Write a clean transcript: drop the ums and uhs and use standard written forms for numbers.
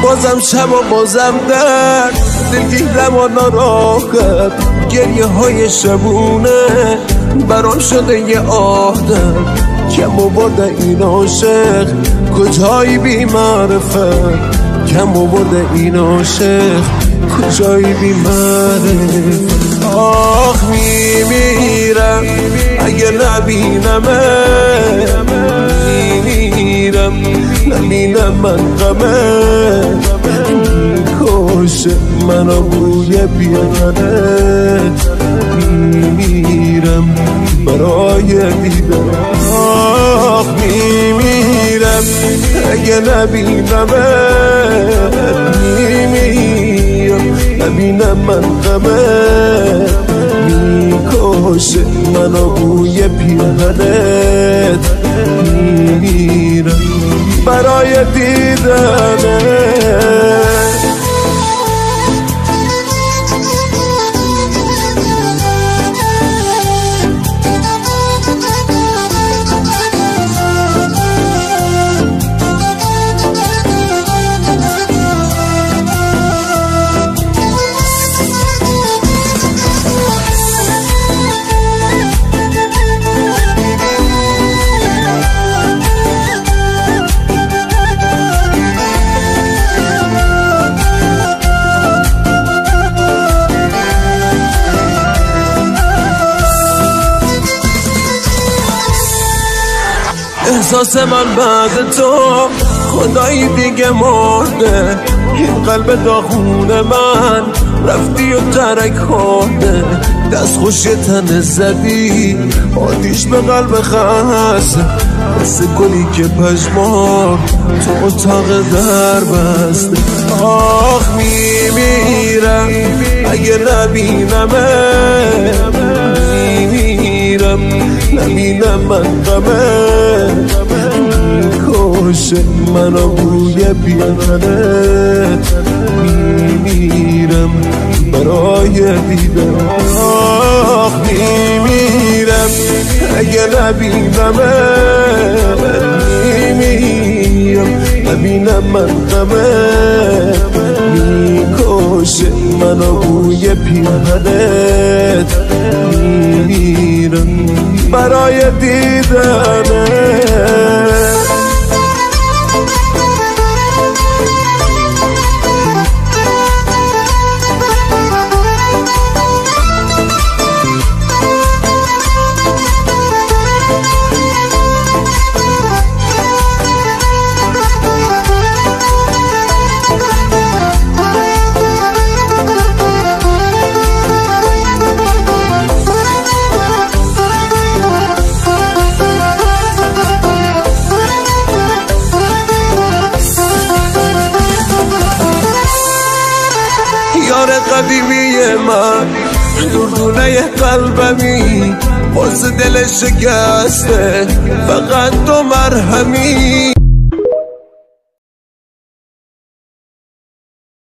بازم شب و بازم در دلگیرم و ناراحت، گریه های شبونه برام شده یه عادت. کم آورده این عاشق کجایی بی معرفت، کم آورده این عاشق کجایی بی معرفت. آخ میمیرم اگه نبینمه، میمیرم نبینم من غمه، میکشه منو بوی پیرهنت، میمیرم برای دیدن. آخ میمیرم اگه نبینمه، میمیرم نبینم من غمه، میکشه منو بوی پیرهنت، میمیرم برای دیدنت. احساس من بعد تو خدایی دیگه مرده، این قلب داغون من رفتی و ترک خورده. دست خوش تن زدی آتیش به قلب خسته، مثل گلی که پژمرد تو اتاق در بسته. آخ میمیرم اگه نبینمه، میمیرم نبینم من غمه، میکشه منو بوی پیرهنت، میمیرم برای دیدن. آخ میمیرم اگه نبینمه، میمیرم نبینم من غمه، میکشه منو بوی پیرهنت، میمیرم برای دیدنت. یار قدیمی من دردونه قلبمی، باز دل شکسته فقط تو مرهمی.